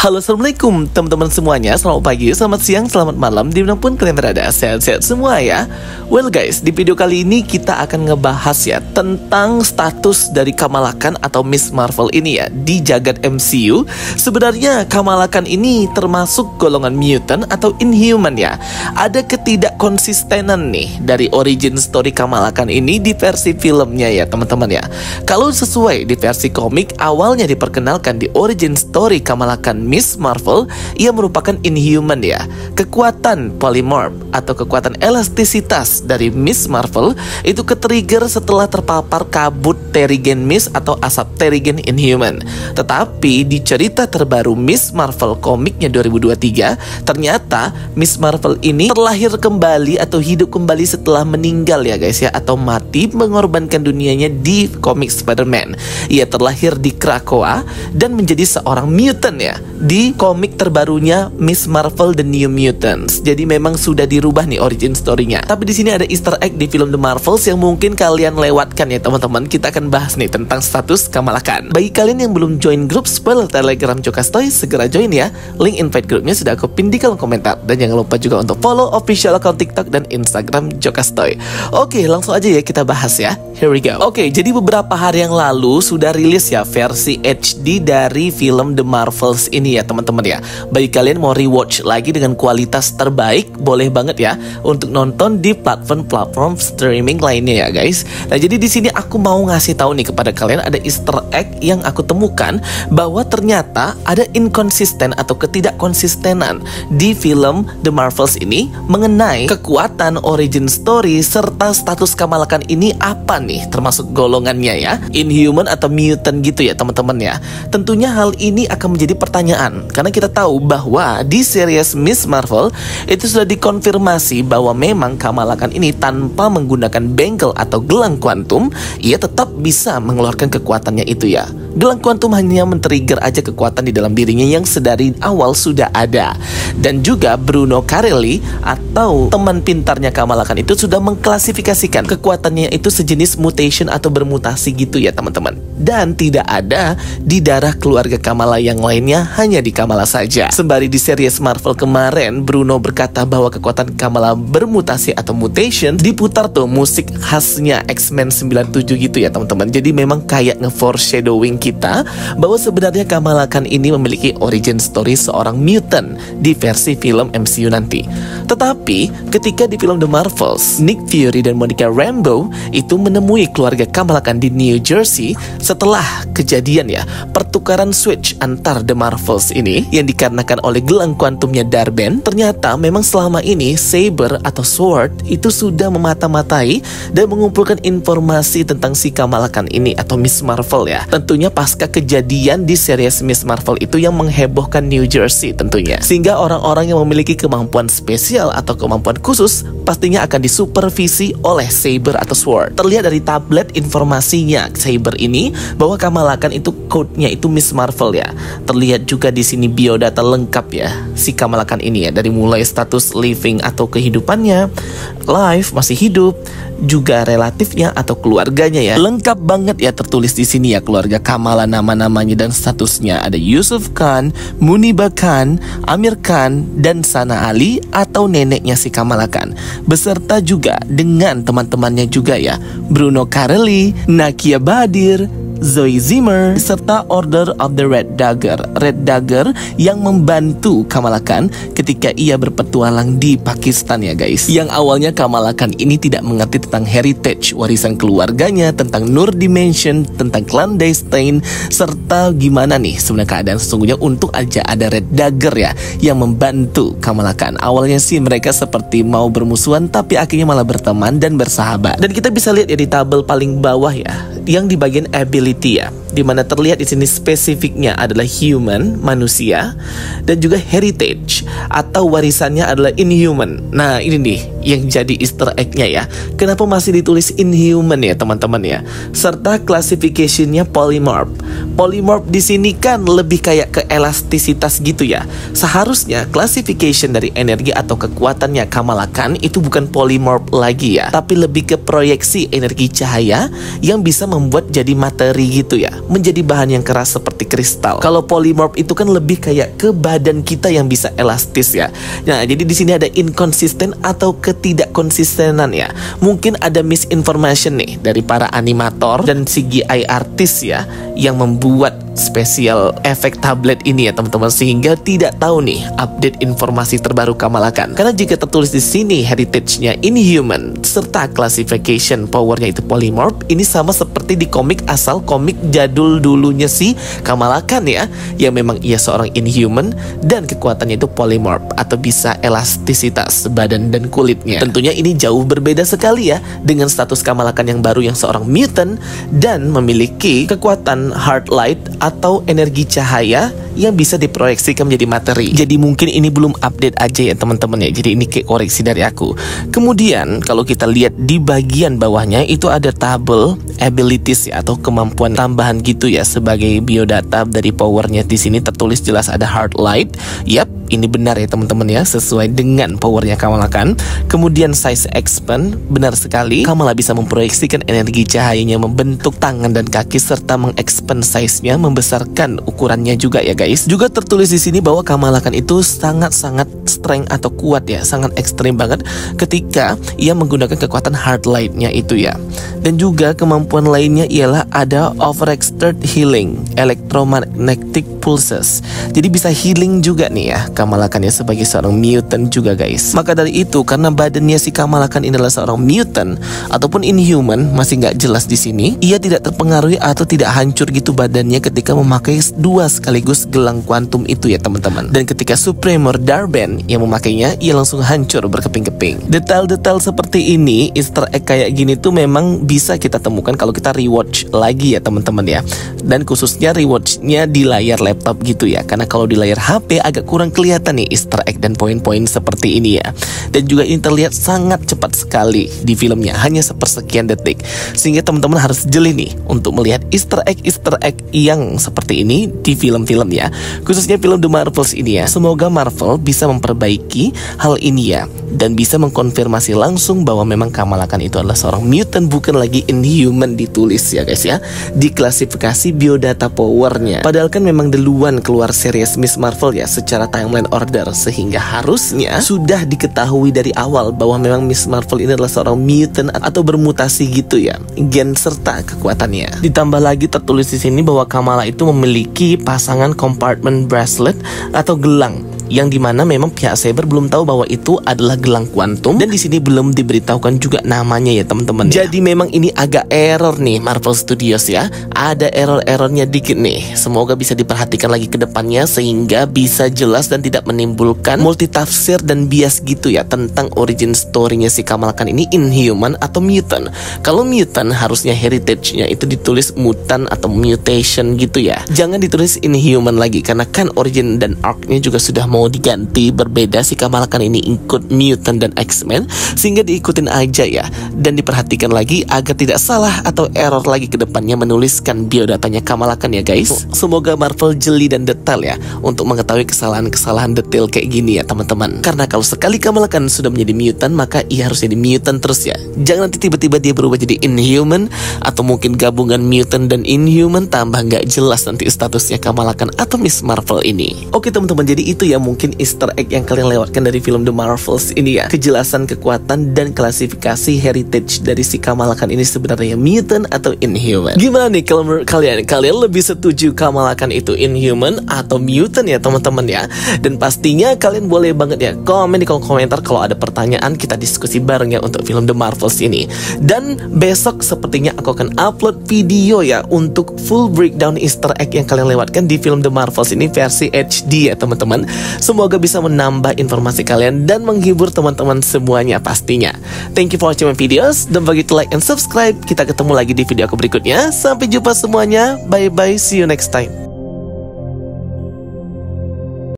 Halo, assalamualaikum teman-teman semuanya. Selamat pagi, selamat siang, selamat malam, dimanapun kalian berada. Sehat-sehat semua ya. Well guys, di video kali ini kita akan ngebahas ya tentang status dari Kamala Khan atau Miss Marvel ini ya di jagat MCU. Sebenarnya Kamala Khan ini termasuk golongan mutant atau inhuman ya. Ada ketidakkonsistenan nih dari origin story Kamala Khan ini di versi filmnya ya teman-teman ya. Kalau sesuai di versi komik, awalnya diperkenalkan di origin story Kamala Khan Miss Marvel, ia merupakan inhuman ya. Kekuatan polymorph atau kekuatan elastisitas dari Miss Marvel itu ketrigger setelah terpapar kabut Terrigen Mist atau asap Terrigen Inhuman. Tetapi di cerita terbaru Miss Marvel komiknya 2023, ternyata Miss Marvel ini terlahir kembali atau hidup kembali setelah meninggal ya guys ya, atau mati mengorbankan dunianya di komik Spider-Man. Ia terlahir di Krakoa dan menjadi seorang mutant ya di komik terbarunya Miss Marvel The New Mutants. Jadi memang sudah dirubah nih origin story-nya. Tapi di sini ada Easter egg di film The Marvels yang mungkin kalian lewatkan ya teman-teman. Kita akan bahas nih tentang status Kamala Khan. Bagi kalian yang belum join grup spoiler Telegram Jokastoy, segera join ya. Link invite grupnya sudah aku pin di kolom komentar. Dan jangan lupa juga untuk follow official account TikTok dan Instagram Jokastoy. Oke, langsung aja ya kita bahas ya. Here we go. Oke, jadi beberapa hari yang lalu sudah rilis ya versi HD dari film The Marvels ini ya teman-teman ya. Bagi kalian mau rewatch lagi dengan kualitas terbaik, boleh banget ya untuk nonton di platform streaming lainnya ya guys. Nah, jadi di sini aku mau ngasih tahu nih kepada kalian ada Easter egg yang aku temukan bahwa ternyata ada inkonsisten atau ketidakkonsistenan di film The Marvels ini mengenai kekuatan origin story serta status Kamala Khan ini apa nih, termasuk golongannya ya, inhuman atau mutant gitu ya teman-teman ya. Tentunya hal ini akan menjadi pertanyaan karena kita tahu bahwa di series Miss Marvel itu sudah dikonfirmasi bahwa memang Kamala Khan ini tanpa menggunakan bengkel atau gelang kuantum, ia tetap bisa mengeluarkan kekuatannya itu ya. Gelang kuantum hanya men-trigger aja kekuatan di dalam dirinya yang sedari awal sudah ada. Dan juga Bruno Carelli atau teman pintarnya Kamala Khan itu sudah mengklasifikasikan kekuatannya itu sejenis mutation atau bermutasi gitu ya teman-teman. Dan tidak ada di darah keluarga Kamala yang lainnya, hanya di Kamala saja. Sembari di series Marvel kemarin Bruno berkata bahwa kekuatan Kamala bermutasi atau mutation, diputar tuh musik khasnya X-Men 97 gitu ya teman-teman. Jadi memang kayak nge-foreshadowing kita bahwa sebenarnya Kamala Khan ini memiliki origin story seorang mutant di versi film MCU nanti. Tetapi ketika di film The Marvels, Nick Fury dan Monica Rambeau itu menemui keluarga Kamala Khan di New Jersey setelah kejadian ya pertukaran switch antar The Marvels ini yang dikarenakan oleh gelang kuantumnya Darben. Ternyata memang selama ini Saber atau Sword itu sudah memata-matai dan mengumpulkan informasi tentang si Kamala Khan ini atau Miss Marvel ya. Tentunya pasca kejadian di series Miss Marvel itu yang menghebohkan New Jersey tentunya. Sehingga orang-orang yang memiliki kemampuan spesial atau kemampuan khusus pastinya akan disupervisi oleh Saber atau Sword. Terlihat dari tablet informasinya Saber ini bahwa Kamala Khan itu code-nya itu Miss Marvel ya. Terlihat juga di sini biodata lengkap ya si Kamala Khan ini ya, dari mulai status living atau kehidupannya, life masih hidup, juga relatifnya atau keluarganya ya. Lengkap banget ya tertulis di sini ya keluarga Kamala, nama-namanya dan statusnya. Ada Yusuf Khan, Muniba Khan, Amir Khan, dan Sana Ali atau neneknya si Kamala Khan. Beserta juga dengan teman-temannya juga ya, Bruno Carelli, Nakia Badir, Zoe Zimmer, serta Order of the Red Dagger yang membantu Kamala Khan ketika ia berpetualang di Pakistan ya guys. Yang awalnya Kamala Khan ini tidak mengerti tentang heritage, warisan keluarganya, tentang Nur Dimension, tentang clandestine, serta gimana nih sebenarnya keadaan sesungguhnya untuk aja ada Red Dagger ya yang membantu Kamala Khan. Awalnya sih mereka seperti mau bermusuhan tapi akhirnya malah berteman dan bersahabat. Dan kita bisa lihat ya di tabel paling bawah ya, yang di bagian ability ya, dimana terlihat di sini spesifiknya adalah human, manusia, dan juga heritage atau warisannya adalah inhuman. Nah ini nih yang jadi Easter egg-nya ya. Kenapa masih ditulis inhuman ya teman-teman ya? Serta classification-nya polymorph. Polymorph di sini kan lebih kayak ke elastisitas gitu ya. Seharusnya classification dari energi atau kekuatannya Kamala Khan itu bukan polymorph lagi ya, tapi lebih ke proyeksi energi cahaya yang bisa membuat jadi materi gitu ya. menjadi bahan yang keras seperti kristal. Kalau polymorph itu kan lebih kayak ke badan kita yang bisa elastis ya. Nah, jadi di sini ada inkonsisten atau ketidakkonsistenan ya. Mungkin ada misinformation nih dari para animator dan CGI artis ya yang membuat spesial efek tablet ini ya teman-teman, sehingga tidak tahu nih update informasi terbaru Kamala Khan. Karena jika tertulis di sini heritage-nya inhuman serta classification powernya itu polymorph, ini sama seperti di komik asal komik jadul dulunya si Kamala Khan ya, yang memang ia seorang inhuman dan kekuatannya itu polymorph atau bisa elastisitas badan dan kulitnya. Tentunya ini jauh berbeda sekali ya dengan status Kamala Khan yang baru yang seorang mutant dan memiliki kekuatan heart light atau energi cahaya yang bisa diproyeksikan menjadi materi. Jadi mungkin ini belum update aja ya teman-teman ya. Jadi ini kayak koreksi dari aku. Kemudian kalau kita lihat di bagian bawahnya itu ada tabel abilities ya, atau kemampuan tambahan gitu ya sebagai biodata dari powernya. Di sini tertulis jelas ada heart light. Yap, ini benar ya teman-teman ya, sesuai dengan powernya Kamala Khan. Kemudian size expand, benar sekali. Kamala bisa memproyeksikan energi cahayanya membentuk tangan dan kaki serta mengexpand size-nya, membesarkan ukurannya juga ya guys. Juga tertulis di sini bahwa Kamala Khan itu sangat-sangat strength atau kuat ya, sangat ekstrim banget ketika ia menggunakan kekuatan heart light-nya itu ya. Dan juga kemampuan lainnya ialah ada overextend healing, electromagnetic pulses. Jadi bisa healing juga nih ya Kamala Khan ya sebagai seorang mutant juga guys. Maka dari itu, karena badannya si Kamala Khan ini adalah seorang mutant ataupun inhuman, masih nggak jelas di sini, ia tidak terpengaruhi atau tidak hancur gitu badannya ketika memakai dua sekaligus gelang kuantum itu ya teman-teman. Dan ketika Supremor Darben yang memakainya, ia langsung hancur berkeping-keping. Detail-detail seperti ini, Easter egg kayak gini tuh memang bisa kita temukan kalau kita rewatch lagi ya teman-teman ya. Dan khususnya rewatchnya di layar laptop gitu ya, karena kalau di layar HP agak kurang kelihatan nih Easter egg dan poin-poin seperti ini ya. Dan juga ini terlihat sangat cepat sekali di filmnya, hanya sepersekian detik, sehingga teman-teman harus jeli nih untuk melihat Easter egg yang seperti ini di film-film ya, khususnya film The Marvels ini ya. Semoga Marvel bisa memperbaiki hal ini ya, dan bisa mengkonfirmasi langsung bahwa memang Kamala Khan itu adalah seorang mutant, bukan lagi inhuman ditulis ya guys ya di klasifikasi biodata powernya. Padahal kan memang duluan keluar series Miss Marvel ya secara timeline order, sehingga harusnya sudah diketahui dari awal bahwa memang Miss Marvel ini adalah seorang mutant atau bermutasi gitu ya, gen serta kekuatannya. Ditambah lagi tertulis di sini bahwa Kamala itu memiliki pasangan compartment bracelet atau gelang, yang dimana memang pihak Saber belum tahu bahwa itu adalah gelang kuantum, dan di sini belum diberitahukan juga namanya ya teman-teman. Jadi memang ini agak error nih Marvel Studios ya, ada error-errornya dikit nih. Semoga bisa diperhatikan lagi ke depannya sehingga bisa jelas dan tidak menimbulkan multitafsir dan bias gitu ya tentang origin story-nya si Kamala Khan ini inhuman atau mutant. Kalau mutant harusnya heritage-nya itu ditulis mutant atau mutation gitu ya, jangan ditulis inhuman lagi, karena kan origin dan arc-nya juga sudah mau diganti berbeda. Si Kamala Khan ini ikut mutant dan X-Men, sehingga diikutin aja ya, dan diperhatikan lagi agar tidak salah atau error lagi ke depannya menuliskan biodatanya Kamala Khan ya guys. Semoga Marvel jeli dan detail ya untuk mengetahui kesalahan-kesalahan detail kayak gini ya teman-teman. Karena kalau sekali Kamala Khan sudah menjadi mutant, maka ia harus jadi mutant terus ya. Jangan nanti tiba-tiba dia berubah jadi inhuman, atau mungkin gabungan mutant dan inhuman, tambah nggak jelas nanti statusnya Kamala Khan atau Miss Marvel ini. Oke teman-teman, jadi itu ya mungkin Easter egg yang kalian lewatkan dari film The Marvels ini ya. Kejelasan kekuatan dan klasifikasi heritage dari si Kamala Khan ini sebenarnya mutant atau inhuman. Gimana nih kalau menurut kalian? Kalian lebih setuju Kamala Khan itu inhuman atau mutant ya teman-teman ya? Dan pastinya kalian boleh banget ya komen di kolom komentar kalau ada pertanyaan, kita diskusi bareng ya untuk film The Marvels ini. Dan besok sepertinya aku akan upload video ya untuk full breakdown Easter egg yang kalian lewatkan di film The Marvels ini versi HD ya teman-teman. Semoga bisa menambah informasi kalian dan menghibur teman-teman semuanya pastinya. Thank you for watching my videos. Don't forget to like and subscribe. Kita ketemu lagi di video aku berikutnya. Sampai jumpa semuanya. Bye bye. See you next time.